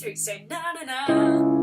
three, say na na na.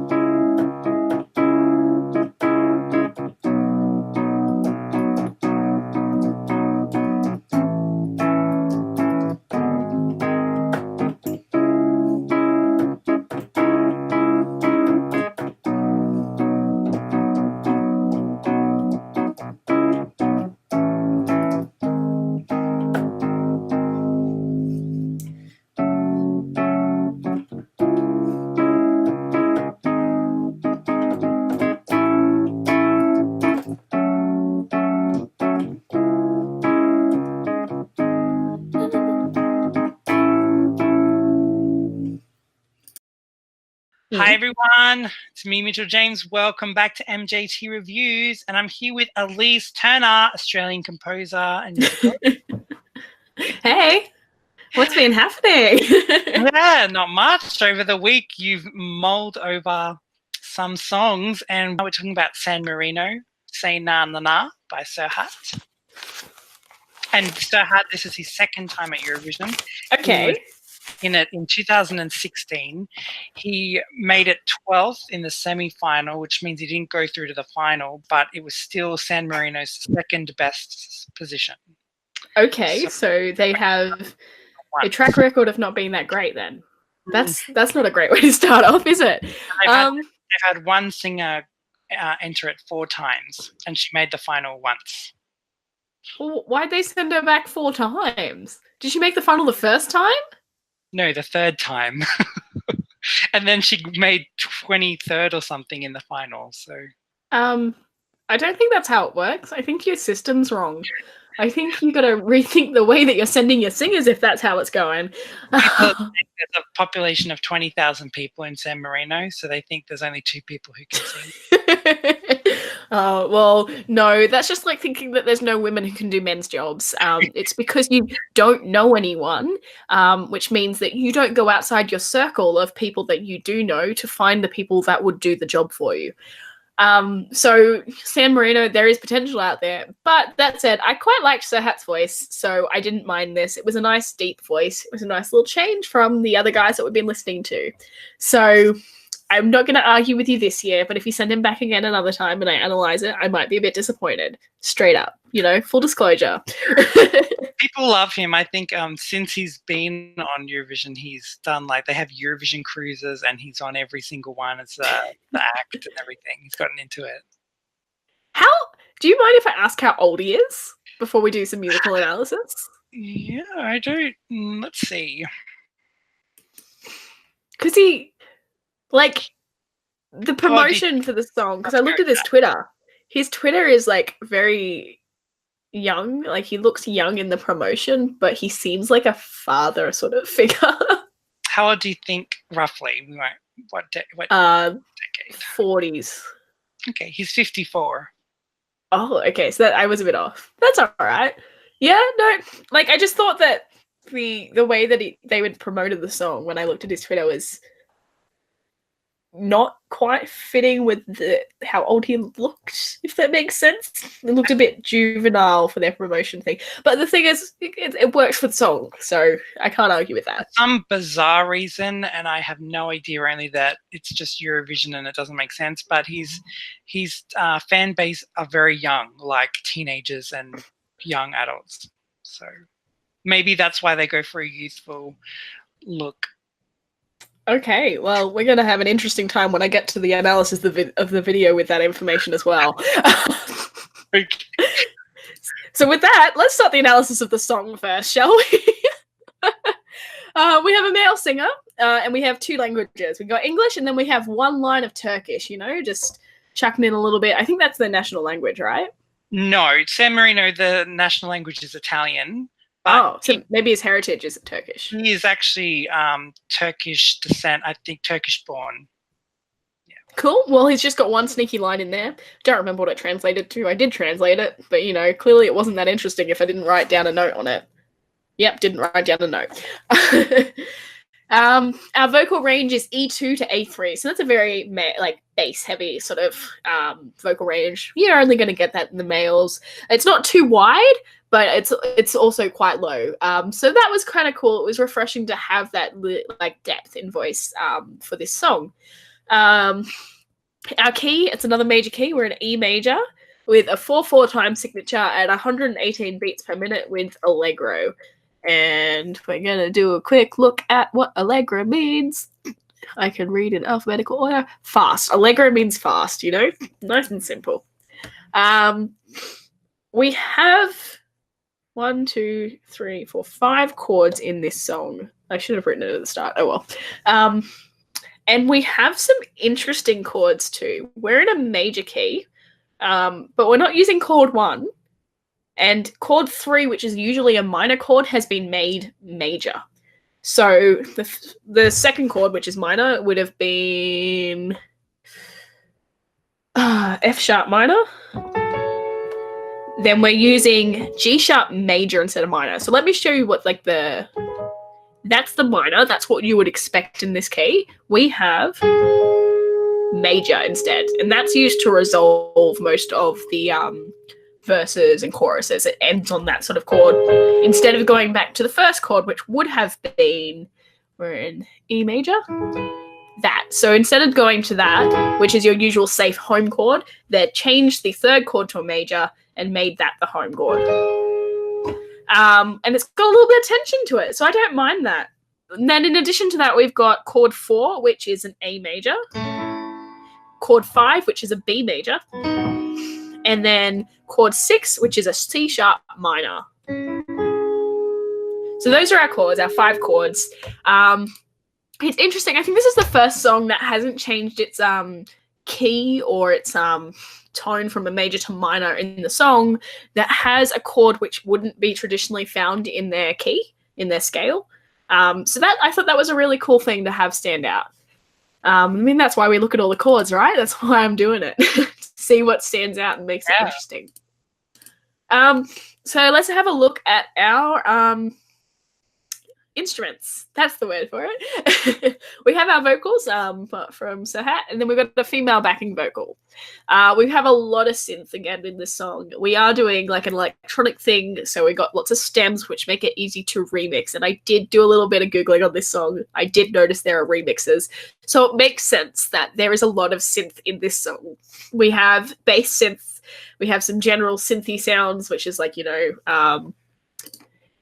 Hi everyone, it's me, Mitchell James. Welcome back to MJT Reviews, and I'm here with Elysse Turner, Australian composer and Hey, what's been happening? yeah, not much. Over the week, you've mulled over some songs, and we're talking about San Marino, Say Na Na Na by Serhat. And Serhat, this is his second time at Eurovision. Okay. In 2016, he made it 12th in the semi-final, which means he didn't go through to the final, but it was still San Marino's second best position. Okay, so they have a track record of not being that great then. That's not a great way to start off, is it? They've had one singer enter it 4 times, and she made the final once. Well, why'd they send her back 4 times? Did she make the final the first time? No, the 3rd time. And then she made 23rd or something in the final. So I don't think that's how it works. I think your system's wrong. I think you got to rethink the way that you're sending your singers if that's how it's going. There's a population of 20,000 people in San Marino, so they think there's only 2 people who can sing. Oh, well, no, that's just like thinking that there's no women who can do men's jobs. It's because you don't know anyone, which means that you don't go outside your circle of people that you do know to find the people that would do the job for you. So San Marino, there is potential out there. But that said, I quite liked Serhat's voice, so I didn't mind this. It was a nice deep voice. It was a nice little change from the other guys that we've been listening to. So I'm not going to argue with you this year, but if you send him back again another time and I analyze it, I might be a bit disappointed. Straight up, full disclosure. People love him. I think since he's been on Eurovision, he's done they have Eurovision cruises, and he's on every single one as the act and everything. He's gotten into it. Do you mind if I ask how old he is before we do some musical analysis? Yeah, I do. Let's see. Because the promotion for the song, because I looked at his Twitter. His Twitter is very young. He looks young in the promotion, but he seems like a father sort of figure. How old do you think roughly? What decade? 40s. Okay, he's 54. Oh, okay. So I was a bit off. That's all right. Yeah, no. I just thought that the way that they would promoted the song when I looked at his Twitter was not quite fitting with how old he looked, if that makes sense. It looked a bit juvenile for their promotion thing. But the thing is, it works for the song, so I can't argue with that. For some bizarre reason, and I have no idea, only that it's just Eurovision and it doesn't make sense, but his fan base are very young, like teenagers and young adults. So maybe that's why they go for a youthful look. Okay, well, we're going to have an interesting time when I get to the analysis of the video with that information as well. Okay. So with that, let's start the analysis of the song first, shall we? We have a male singer, and we have 2 languages. We've got English, and then we have 1 line of Turkish, just chucking in a little bit. I think that's their national language, right? No, San Marino, the national language is Italian. So maybe his heritage is Turkish. He is actually Turkish descent, I think Turkish born. Yeah. Cool. Well, he's just got 1 sneaky line in there. Don't remember what it translated to. I did translate it, but, clearly it wasn't that interesting if I didn't write down a note on it. Yep, didn't write down a note. Our vocal range is E2 to A3, so that's a very bass heavy sort of vocal range. You're only going to get that in the males. It's not too wide, but it's also quite low. So that was kind of cool. It was refreshing to have that like depth in voice for this song. Our key, it's another major key. We're in E major with a 4/4 time signature at 118 beats per minute with allegro. And we're going to do a quick look at what allegro means. I can read in alphabetical order. Fast. Allegro means fast, you know? Nice and simple. We have 1, 2, 3, 4, 5 chords in this song. I should have written it at the start. Oh, well. And we have some interesting chords too. We're in a major key, but we're not using chord 1. And chord 3, which is usually a minor chord, has been made major. So the second chord, which is minor, would have been F sharp minor. Then we're using G sharp major instead of minor. So let me show you what that's the minor. That's what you would expect in this key. We have major instead, and that's used to resolve most of the verses and choruses. It ends on that sort of chord instead of going back to the first chord, which would have been, we're in E major, that. So instead of going to that, which is your usual safe home chord, they changed the third chord to a major and made that the home chord. And it's got a little bit of tension to it, so I don't mind that. And then in addition to that, we've got chord 4, which is an A major, chord 5, which is a B major, and then chord 6, which is a C sharp minor. So those are our chords, our 5 chords. It's interesting. I think this is the first song that hasn't changed its key or its tone from a major to minor in the song, that has a chord which wouldn't be traditionally found in their key, in their scale. So that, I thought that was a really cool thing to have stand out. I mean, that's why we look at all the chords, right? That's why I'm doing it. See what stands out and makes it interesting. So let's have a look at our instruments. That's the word for it. We have our vocals from Serhat, and then we've got the female backing vocal. We have a lot of synth again in this song. We are doing like an electronic thing, so we got lots of stems which make it easy to remix, and I did do a little bit of Googling on this song. I did notice there are remixes, so it makes sense that there is a lot of synth in this song. We have bass synth, we have some general synthy sounds, which is like, you know,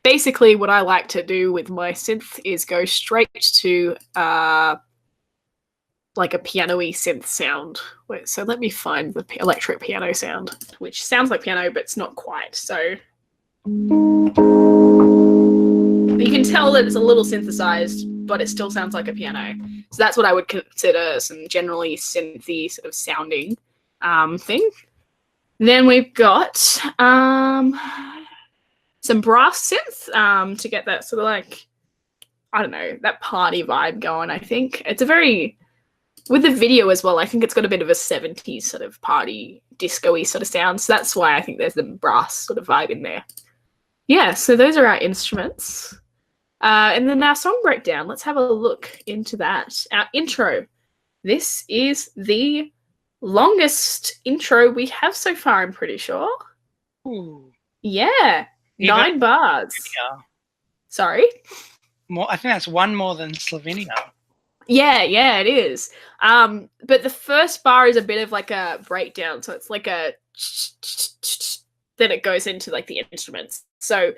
basically what I like to do with my synth is go straight to like a piano-y synth sound. Wait, so let me find the electric piano sound, which sounds like piano, but it's not quite. So you can tell that it's a little synthesized, but it still sounds like a piano. So that's what I would consider some generally synthy sort of sounding thing. Then we've got some brass synth to get that sort of like, I don't know, that party vibe going, I think. It's a very, with the video as well, I think it's got a bit of a 70s sort of party disco-y sort of sound. So that's why I think there's the brass sort of vibe in there. Yeah, so those are our instruments. And then our song breakdown, let's have a look into that. Our intro. This is the longest intro we have so far, I'm pretty sure. Ooh. Yeah. Even 9 bars. Slovenia. Sorry? More, I think that's one more than Slovenia. Yeah, it is. But the first bar is a bit of like a breakdown. So it's like a then it goes into like the instruments. So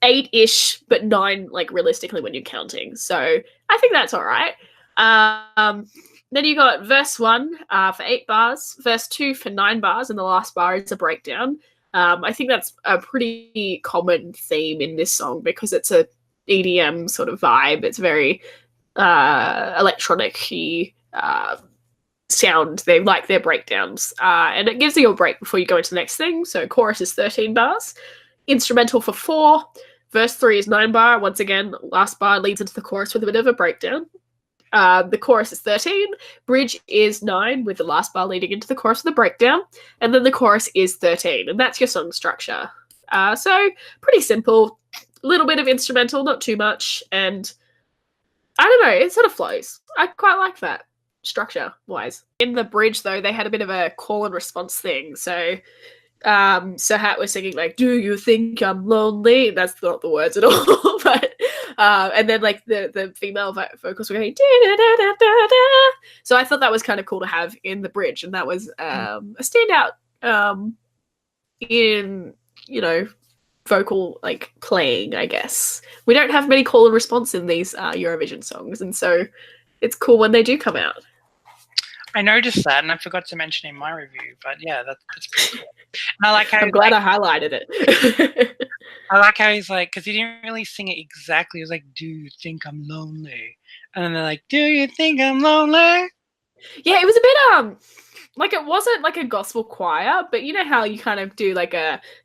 8-ish, but 9 like realistically when you're counting. So I think that's all right. Then you got verse 1 for 8 bars, verse 2 for 9 bars, and the last bar is a breakdown. I think that's a pretty common theme in this song because it's a EDM sort of vibe. It's very electronic-y sound. They like their breakdowns. And it gives you a break before you go into the next thing. So chorus is 13 bars. Instrumental for 4. Verse 3 is 9 bar. Once again, last bar leads into the chorus with a bit of a breakdown. The chorus is 13. Bridge is 9 with the last bar leading into the chorus with a breakdown. And then the chorus is 13. And that's your song structure. So pretty simple. A little bit of instrumental, not too much. And I don't know, it sort of flows. I quite like that. structure wise. In the bridge though, they had a bit of a call and response thing. So Serhat was singing like, "Do you think I'm lonely?" That's not the words at all, but and then like the female vocals were going da-da-da-da-da-da. So I thought that was kind of cool to have in the bridge, and that was a standout in, you know, vocal like playing, I guess. We don't have many call and response in these Eurovision songs, and so it's cool when they do come out. I noticed that, and I forgot to mention in my review, but yeah, that's pretty cool. And I like how I'm glad I highlighted it. I like how he's like, because he didn't really sing it exactly. He was like, "Do you think I'm lonely?" And then they're like, "Do you think I'm lonely?" Yeah, it was a bit like, it wasn't like a gospel choir, but you know how you kind of do like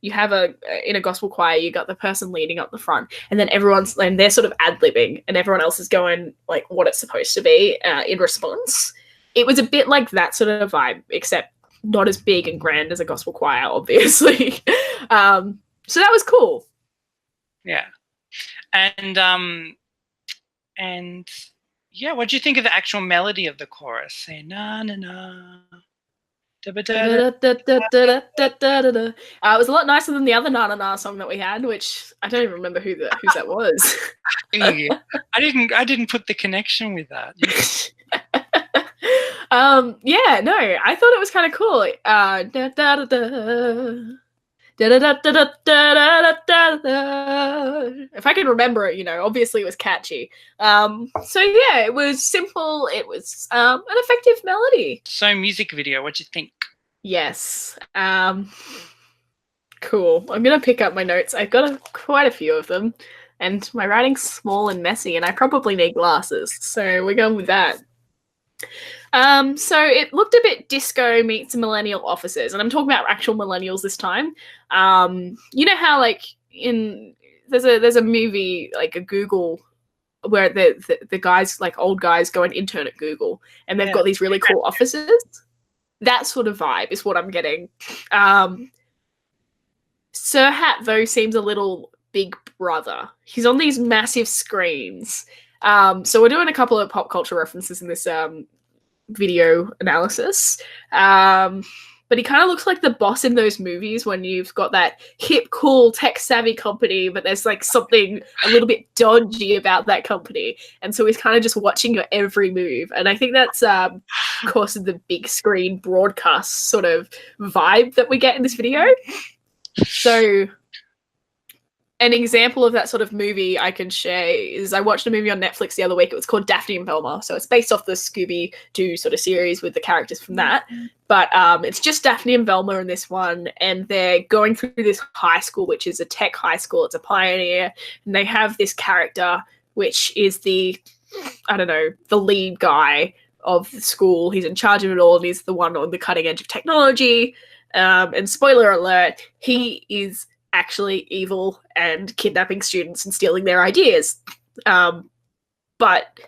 you have in a gospel choir, you got the person leading up the front, and then and they're sort of ad-libbing, and everyone else is going like what it's supposed to be in response. It was a bit like that sort of vibe, except not as big and grand as a gospel choir, obviously. So that was cool. Yeah, and yeah, what do you think of the actual melody of the chorus? Say na na na. It was a lot nicer than the other Na Na Na song that we had, which I don't even remember whose that was. I didn't put the connection with that. Yeah, no, I thought it was kind of cool. If I could remember it, you know, obviously it was catchy. So yeah, it was simple. It was an effective melody. So music video, what do you think? Yes. Cool. I'm gonna pick up my notes. I've got quite a few of them, and my writing's small and messy, and I probably need glasses. So we're going with that. So it looked a bit disco meets millennial officers, and I'm talking about actual millennials this time. You know how like there's a movie like a Google where the guys, like old guys, go and intern at Google, and they've got these really cool offices. That sort of vibe is what I'm getting. Serhat though seems a little Big Brother. He's on these massive screens. So we're doing a couple of pop culture references in this video analysis. But he kind of looks like the boss in those movies when you've got that hip, cool, tech-savvy company, but there's like something a little bit dodgy about that company. And so he's kind of just watching your every move. And I think that's, of course, the big screen broadcast sort of vibe that we get in this video. So an example of that sort of movie I can share is I watched a movie on Netflix the other week. It was called Daphne and Velma. So it's based off the Scooby-Doo sort of series with the characters from that. But it's just Daphne and Velma in this one. And they're going through this high school, which is a tech high school. It's a Pioneer. And they have this character, which is the lead guy of the school. He's in charge of it all. And he's the one on the cutting edge of technology. And spoiler alert, he is actually evil and kidnapping students and stealing their ideas. But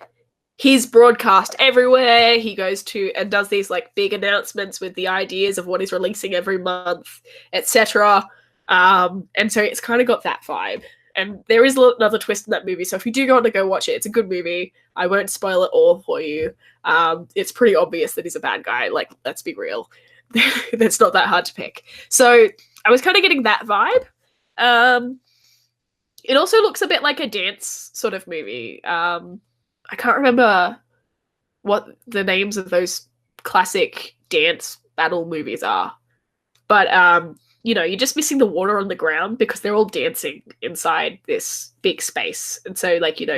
he's broadcast everywhere. He goes to and does these like big announcements with the ideas of what he's releasing every month, etc. And so it's kind of got that vibe. And there is another twist in that movie. So if you do want to go watch it, it's a good movie. I won't spoil it all for you. It's pretty obvious that he's a bad guy. Like, let's be real. That's not that hard to pick. So I was kind of getting that vibe. It also looks a bit like a dance sort of movie. I can't remember what the names of those classic dance battle movies are. But, you're just missing the water on the ground because they're all dancing inside this big space. And so,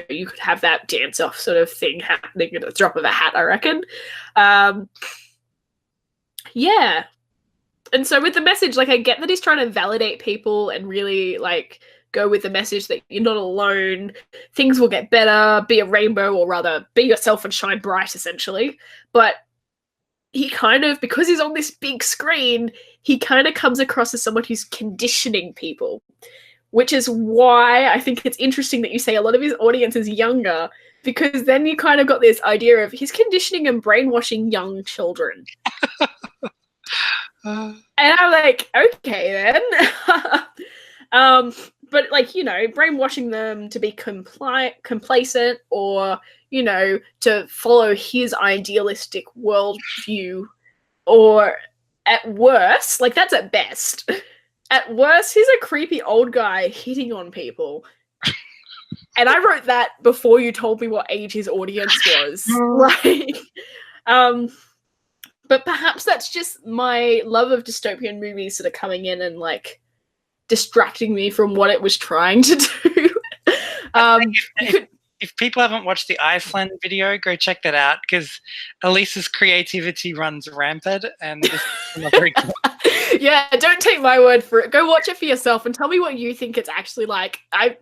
you could have that dance-off sort of thing happening at the drop of a hat, I reckon. Yeah. And so with the message, I get that he's trying to validate people and really, go with the message that you're not alone, things will get better, be a rainbow, or rather, be yourself and shine bright, essentially. But he kind of, because he's on this big screen, he kind of comes across as someone who's conditioning people, which is why I think it's interesting that you say a lot of his audience is younger, because then you kind of got this idea of he's conditioning and brainwashing young children. And I'm like, okay then. but like, you know, brainwashing them to be complacent, or, you know, to follow his idealistic worldview, or at worst, like that's at best. At worst, he's a creepy old guy hitting on people. And I wrote that before you told me what age his audience was. Like, but perhaps that's just my love of dystopian movies sort of coming in and like distracting me from what it was trying to do. If people haven't watched the Iceland video, go check that out, because Elysse's creativity runs rampant, and this is not very good. Yeah, don't take my word for it. Go watch it for yourself and tell me what you think it's actually like. I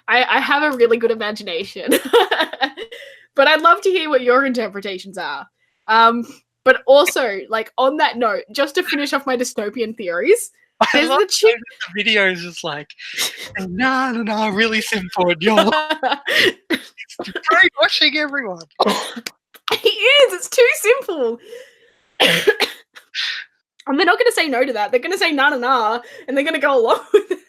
have a really good imagination, but I'd love to hear what your interpretations are. But also, like, on that note, just to finish off my dystopian theories, there's the chick. The video is just like, no, really simple. And you're brainwashing everyone. He is. It's too simple. And they're not going to say no to that. They're going to say na, and they're going to go along with it.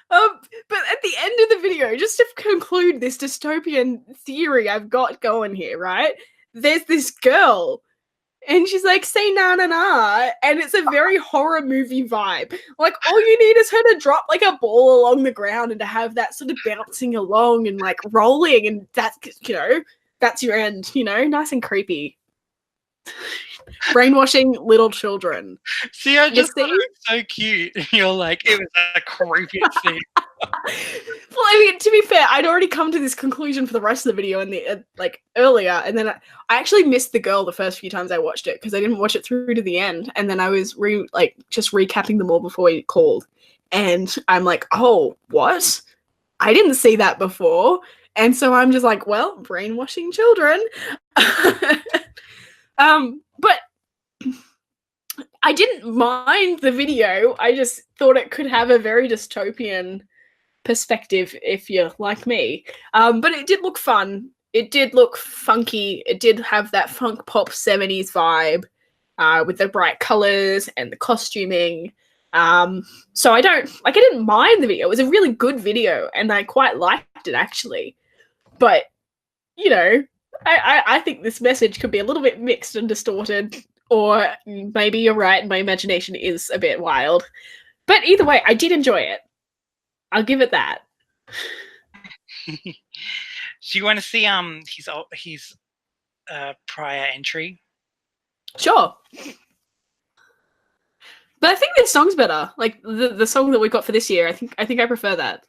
But at the end of the video, just to conclude this dystopian theory I've got going here, right? There's this girl, and she's like, say na, and it's a very horror movie vibe. Like, all you need is her to drop like a ball along the ground and to have that sort of bouncing along and like rolling, and that's, you know, that's your end, you know, nice and creepy. Brainwashing little children. See, I just thought it was so cute. You're like, it was the creepiest thing. Well, I mean, to be fair, I'd already come to this conclusion for the rest of the video in the like earlier, and then I actually missed the girl the first few times I watched it because I didn't watch it through to the end, and then I was just recapping them all before we called, and I'm like, oh, what? I didn't see that before, and so I'm just like, well, brainwashing children. But I didn't mind the video. I just thought it could have a very dystopian perspective if you're like me. But it did look fun. It did look funky. It did have that funk pop 70s vibe with the bright colors and the costuming. So I didn't mind the video. It was a really good video and I quite liked it actually. But, you know, I think this message could be a little bit mixed and distorted, or maybe you're right, my imagination is a bit wild. But either way, I did enjoy it. I'll give it that. Do you want to see his prior entry? Sure. But I think this song's better. Like the song that we got for this year, I think I prefer that.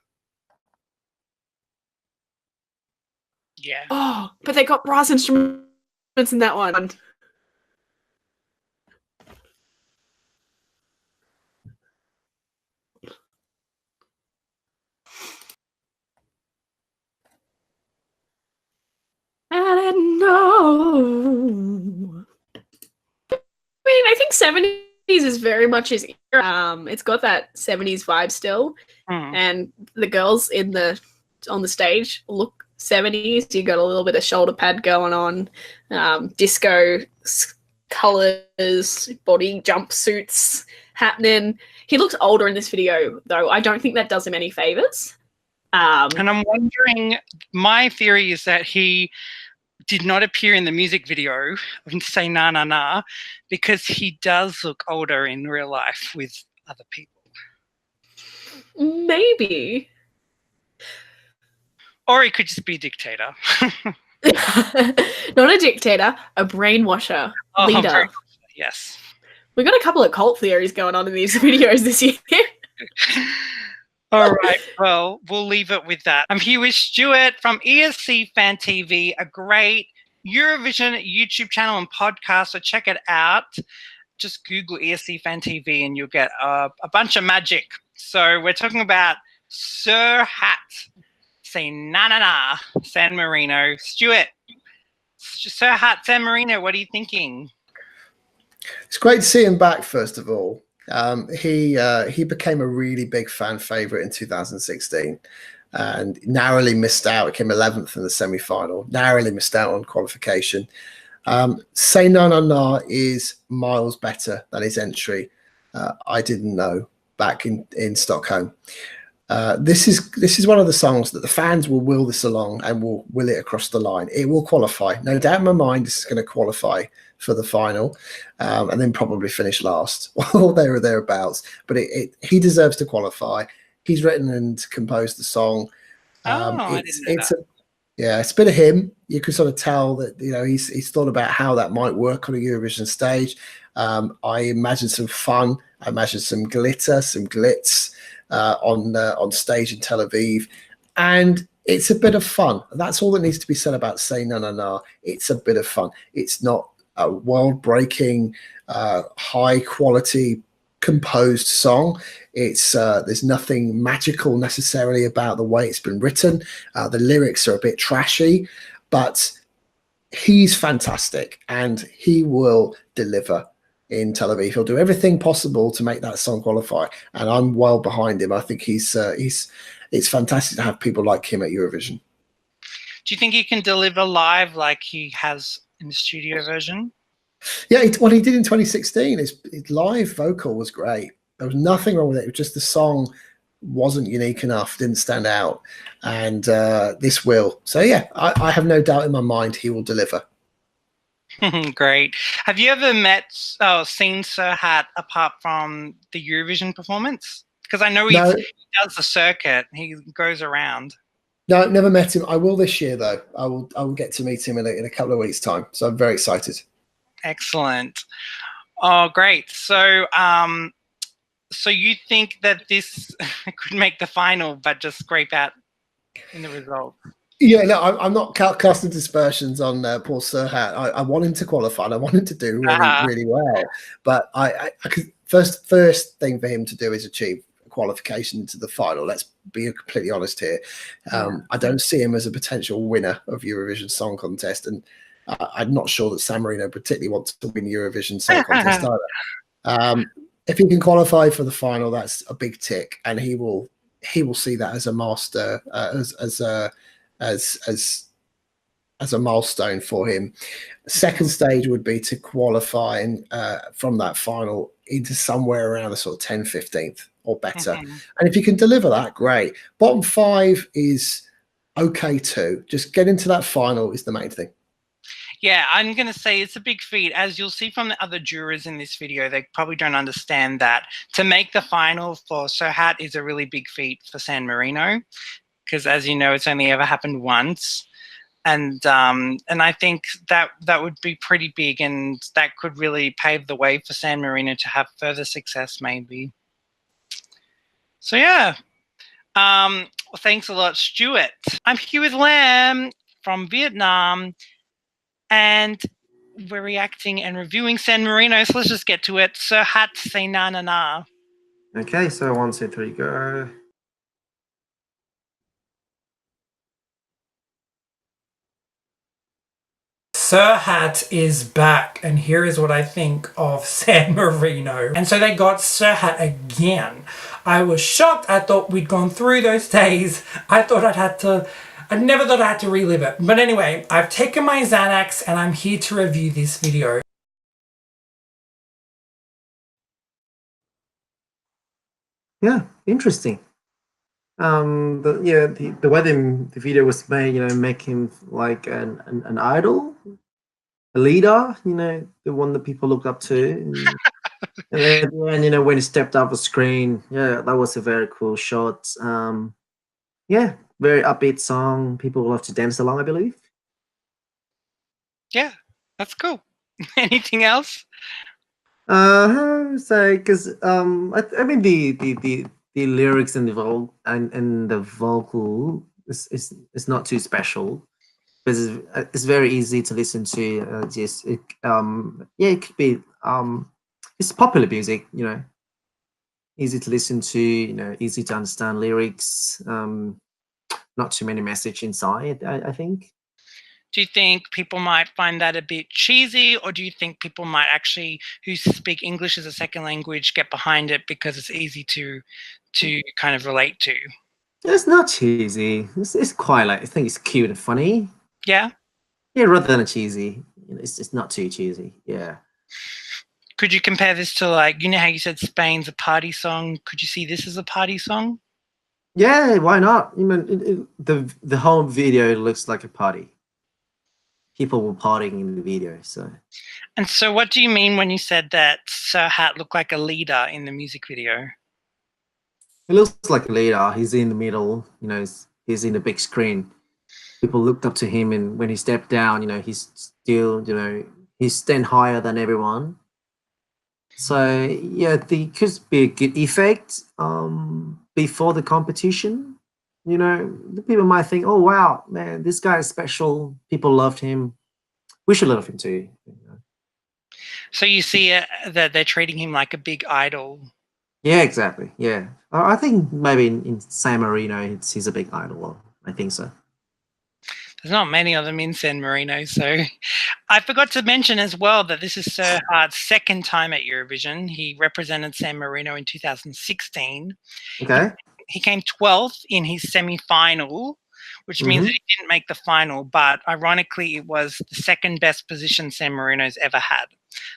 Yeah. Oh, but they got brass instruments in that one. I didn't know. I mean, I think 70s is very much his era. It's got that 70s vibe still. And the girls on the stage look 70s. You got a little bit of shoulder pad going on, disco colors, body jumpsuits happening. He looks older in this video, though. I don't think that does him any favors. And I'm wondering, my theory is that he did not appear in the music video and say na, because he does look older in real life with other people. Maybe. Or he could just be a dictator. Not a dictator, a brainwasher leader. Yes. We got a couple of cult theories going on in these videos this year. All right, well, we'll leave it with that. I'm here with Stuart from ESC Fan TV, a great Eurovision YouTube channel and podcast, so check it out. Just Google ESC Fan TV and you'll get a bunch of magic. So we're talking about Serhat Say Na San Marino. Stuart, Serhat San Marino, what are you thinking? It's great to see him back, first of all. He became a really big fan favorite in 2016 and narrowly missed out. Came 11th in the semi-final, narrowly missed out on qualification. Say Na is miles better than his entry. I didn't know. back in Stockholm. This is one of the songs that the fans will will this along and will will it across the line. It will qualify, no doubt in my mind. This is going to qualify for the final, and then probably finish last or there or thereabouts. But he deserves to qualify. He's written and composed the song. I didn't know that. It's a bit of him. You can sort of tell that, you know, he's thought about how that might work on a Eurovision stage. I imagine some fun. I imagine some glitter, some glitz on stage in Tel Aviv, and it's a bit of fun. That's all that needs to be said about Say Na Na Na. It's a bit of fun. It's not a world-breaking, high-quality composed song. It's there's nothing magical necessarily about the way it's been written. The lyrics are a bit trashy, but he's fantastic and he will deliver in Tel Aviv. He'll do everything possible to make that song qualify, and I'm well behind him. I think it's fantastic to have people like him at Eurovision. Do you think he can deliver live like he has in the studio version? Yeah, what he did in 2016, his live vocal was great. There was nothing wrong with it. It was just the song wasn't unique enough, didn't stand out, and this will. So yeah, I have no doubt in my mind he will deliver. Great. Have you ever seen Serhat apart from the Eurovision performance? Because I know he does the circuit. He goes around. No, never met him. I will this year though. I will get to meet him in a couple of weeks' time. So I'm very excited. Excellent. Oh, great. So, so you think that this could make the final, but just scrape out in the result? Yeah, no, I'm not casting dispersions on Paul Serhat. I want him to qualify. And I want him to do really well. But I could, first thing for him to do is achieve qualification into the final. Let's be completely honest here. I don't see him as a potential winner of Eurovision Song Contest, and I'm not sure that San Marino particularly wants to win Eurovision Song Contest either. If he can qualify for the final, that's a big tick, and he will see that as a master, as a milestone for him. The second stage would be to qualify from that final into somewhere around the sort of 10th, 15th or better. And if you can deliver that, great. Bottom 5 is okay too. Just get into that final is the main thing. Yeah, I'm going to say it's a big feat. As you'll see from the other jurors in this video, they probably don't understand that to make the final for Serhat is a really big feat for San Marino, because as you know, it's only ever happened once. And I think that would be pretty big, and that could really pave the way for San Marino to have further success maybe. So yeah, well, thanks a lot, Stuart. I'm here with Lam from Vietnam, and we're reacting and reviewing San Marino, so let's just get to it. Serhat, Say Na Na Na. Okay, so 1, 2, 3, go. Serhat is back, and here is what I think of San Marino. And so they got Serhat again. I was shocked. I thought we'd gone through those days. I never thought I had to relive it. But anyway, I've taken my Xanax and I'm here to review this video. Yeah, interesting. The way the video was made, you know, make him like an idol, a leader, you know, the one that people looked up to. And then, you know, when he stepped off the screen, yeah, that was a very cool shot. Yeah, very upbeat song. People love to dance along, I believe. Yeah, that's cool. Anything else? So because I mean the lyrics and the vocal is not too special, because it's very easy to listen to. It could be it's popular music, you know, easy to listen to, you know, easy to understand lyrics. Not too many message inside, I think. Do you think people might find that a bit cheesy, or do you think people might actually, who speak English as a second language, get behind it because it's easy to kind of relate to? It's not cheesy. It's quite like, I think it's cute and funny. Yeah. Yeah, rather than a cheesy. You know, it's not too cheesy. Yeah. Could you compare this to, like, you know how you said Spain's a party song? Could you see this as a party song? Yeah, why not? I mean, the whole video looks like a party. People were partying in the video, so. And so what do you mean when you said that Serhat looked like a leader in the music video? He looks like a leader. He's in the middle, you know, he's in the big screen. People looked up to him, and when he stepped down, you know, he's still, you know, he's stand higher than everyone. So yeah, there could be a good effect before the competition. You know, the people might think, oh wow, man, this guy is special. People loved him. We should love him too. You know? So you see that they're treating him like a big idol. Yeah, exactly. Yeah, I think maybe in San Marino, he's a big idol. I think so. There's not many of them in San Marino, so I forgot to mention as well that this is Serhat's second time at Eurovision. He represented San Marino in 2016. Okay. He came 12th in his semi-final, which means that he didn't make the final, but ironically, it was the second best position San Marino's ever had.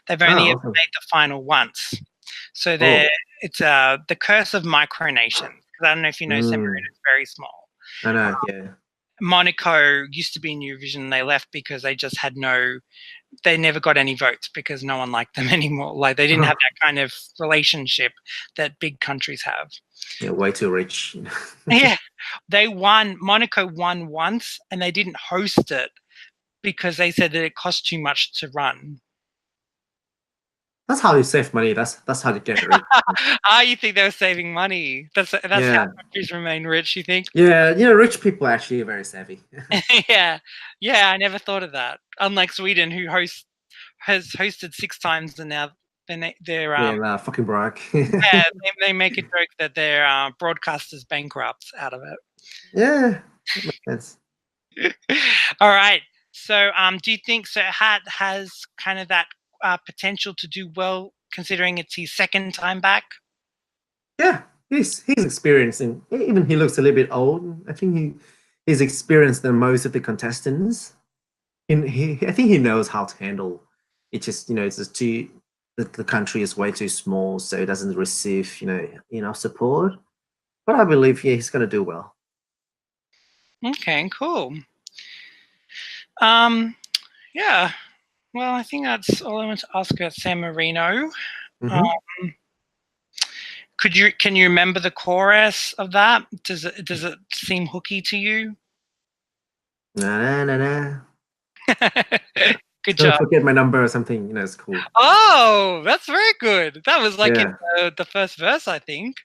They've only ever made the final once. So it's the curse of micronations. I don't know if you know, San Marino is very small. I know, yeah. Monaco used to be in Eurovision. They left because they just had they never got any votes because no one liked them anymore. Like, they didn't have that kind of relationship that big countries have. Yeah, way too rich. Yeah, Monaco won once, and they didn't host it because they said that it cost too much to run. That's how you save money. That's how you get rich. You think they were saving money? That's how countries remain rich, you think? Yeah, you know, rich people actually are very savvy. Yeah, I never thought of that. Unlike Sweden, who has hosted 6 times, and now they're fucking broke. yeah, they make a joke that their broadcasters bankrupt out of it. Yeah, that makes sense. All right. So, do you think Serhat has kind of that potential to do well, considering it's his second time back? Yeah, he's experienced, and even he looks a little bit old. I think he's experienced than most of the contestants. And I think he knows how to handle it. Just, you know, it's just the country is way too small, so it doesn't receive, you know, enough support. But I believe he's going to do well. Okay, cool. Yeah. Well, I think that's all I want to ask about San Marino. Can you remember the chorus of that? Does it seem hooky to you? Nah. Good job. Don't forget my number or something. You know, it's cool. Oh, that's very good. That was like in the first verse, I think.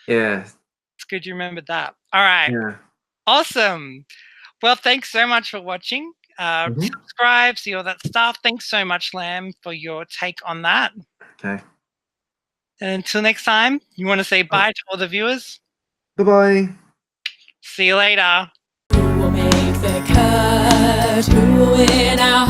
Yeah. It's good you remembered that. All right. Yeah. Awesome. Well, thanks so much for watching. Subscribe, see all that stuff. Thanks so much, Lam, for your take on that. Okay. And until next time, you want to say bye to all the viewers? Bye-bye. See you later. Who will make the cut? Who will win our